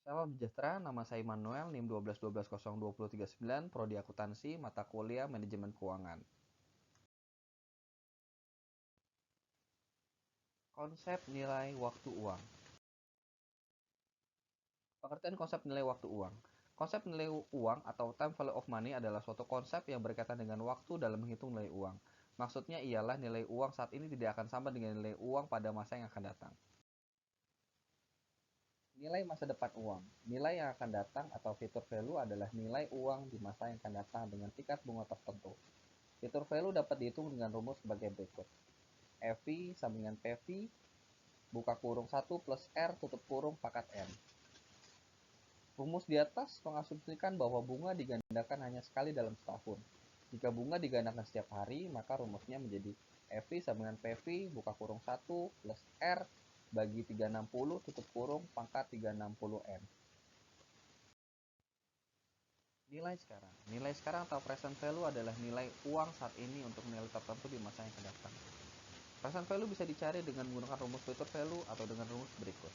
Salam sejahtera, nama saya Immanuel, NIM 121202039, Prodi Akuntansi, mata kuliah Manajemen Keuangan. Konsep nilai waktu uang. Pengertian konsep nilai waktu uang. Konsep nilai uang atau time value of money adalah suatu konsep yang berkaitan dengan waktu dalam menghitung nilai uang. Maksudnya ialah nilai uang saat ini tidak akan sama dengan nilai uang pada masa yang akan datang. Nilai masa depan uang. Nilai yang akan datang atau future value adalah nilai uang di masa yang akan datang dengan tingkat bunga tertentu. Future value dapat dihitung dengan rumus sebagai berikut. FV sama dengan PV buka kurung 1 plus R tutup kurung pangkat N. Rumus di atas mengasumsikan bahwa bunga digandakan hanya sekali dalam setahun. Jika bunga digandakan setiap hari, maka rumusnya menjadi FV sama dengan PV buka kurung 1 plus R bagi 360 tutup kurung pangkat 360N. Nilai sekarang atau present value adalah nilai uang saat ini untuk nilai tertentu di masa yang akan datang. Present value bisa dicari dengan menggunakan rumus future value atau dengan rumus berikut.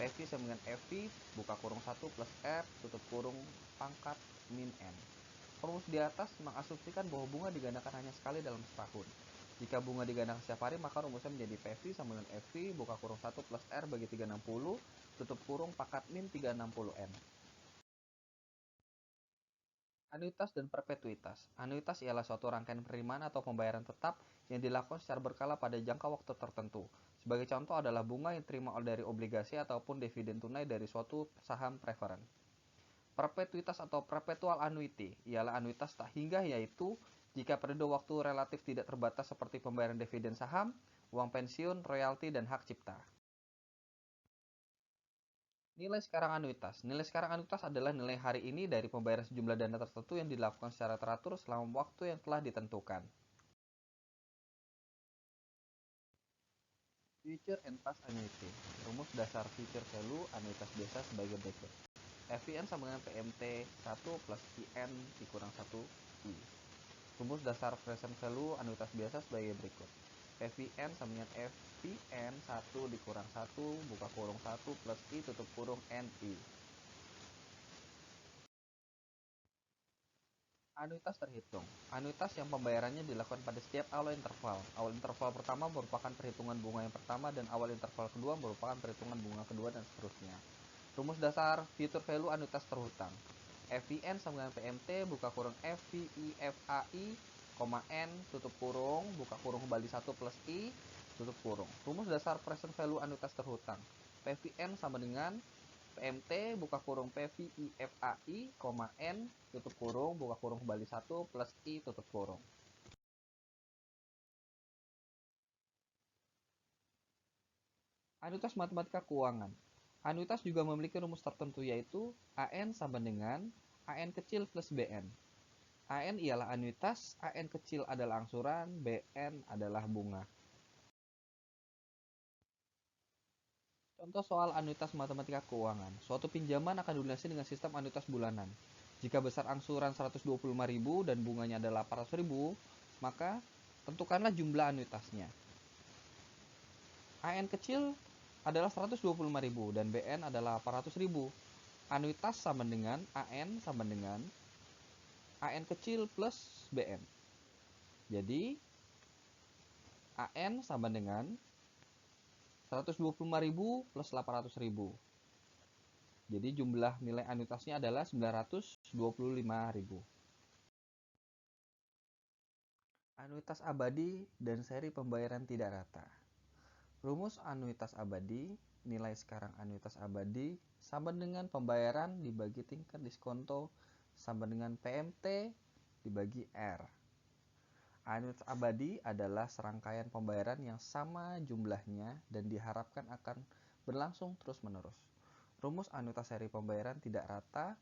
PV sama dengan FV buka kurung 1 plus R tutup kurung pangkat min N. Rumus di atas mengasumsikan bahwa bunga digandakan hanya sekali dalam setahun. Jika bunga digandakan setiap hari, maka rumusnya menjadi PV sama dengan FV buka kurung 1 plus R bagi 360 tutup kurung pangkat min 360N. Anuitas dan perpetuitas. Anuitas ialah suatu rangkaian penerimaan atau pembayaran tetap yang dilakukan secara berkala pada jangka waktu tertentu. Sebagai contoh adalah bunga yang diterima dari obligasi ataupun dividen tunai dari suatu saham preferen. Perpetuitas atau perpetual annuity ialah anuitas tak hingga, yaitu jika periode waktu relatif tidak terbatas seperti pembayaran dividen saham, uang pensiun, royalti, dan hak cipta. Nilai sekarang anuitas. Nilai sekarang anuitas adalah nilai hari ini dari pembayaran sejumlah dana tertentu yang dilakukan secara teratur selama waktu yang telah ditentukan. Future and past annuity. Rumus dasar future value anuitas biasa sebagai berikut. FVN sama dengan PMT 1 plus IN dikurang 1 I. Rumus dasar present value anuitas biasa sebagai berikut. FVN sama dengan FVN 1 dikurang 1 buka kurung 1 plus I tutup kurung NI. Anuitas terhitung. Anuitas yang pembayarannya dilakukan pada setiap awal interval. Awal interval pertama merupakan perhitungan bunga yang pertama dan awal interval kedua merupakan perhitungan bunga kedua dan seterusnya. Rumus dasar future value anuitas terhutang. FVN sama dengan PMT buka kurung FVIFAI, N tutup kurung buka kurung kembali 1 plus I tutup kurung. Rumus dasar present value anuitas terhutang. PVN sama dengan PMT buka kurung PVIFAI, N tutup kurung buka kurung kembali 1 plus I tutup kurung. Anuitas matematika keuangan. Anuitas juga memiliki rumus tertentu, yaitu AN sama dengan AN kecil plus BN. AN ialah anuitas, AN kecil adalah angsuran, BN adalah bunga. Contoh soal anuitas matematika keuangan. Suatu pinjaman akan dilunasi dengan sistem anuitas bulanan. Jika besar angsuran 125.000 dan bunganya adalah 800.000, maka tentukanlah jumlah anuitasnya. AN kecil adalah 125.000 dan BN adalah 800.000. Anuitas sama dengan AN sama dengan AN kecil plus BN. Jadi AN sama dengan 125.000 plus 800.000. Jadi jumlah nilai anuitasnya adalah 925.000. Anuitas abadi dan seri pembayaran tidak rata. Rumus anuitas abadi, nilai sekarang anuitas abadi sama dengan pembayaran dibagi tingkat diskonto sama dengan PMT dibagi R. Anuitas abadi adalah serangkaian pembayaran yang sama jumlahnya dan diharapkan akan berlangsung terus-menerus. Rumus anuitas seri pembayaran tidak rata,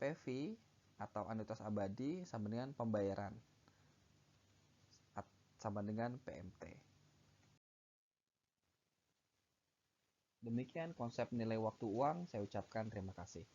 PV atau anuitas abadi sama dengan pembayaran sama dengan PMT. Demikian konsep nilai waktu uang, saya ucapkan terima kasih.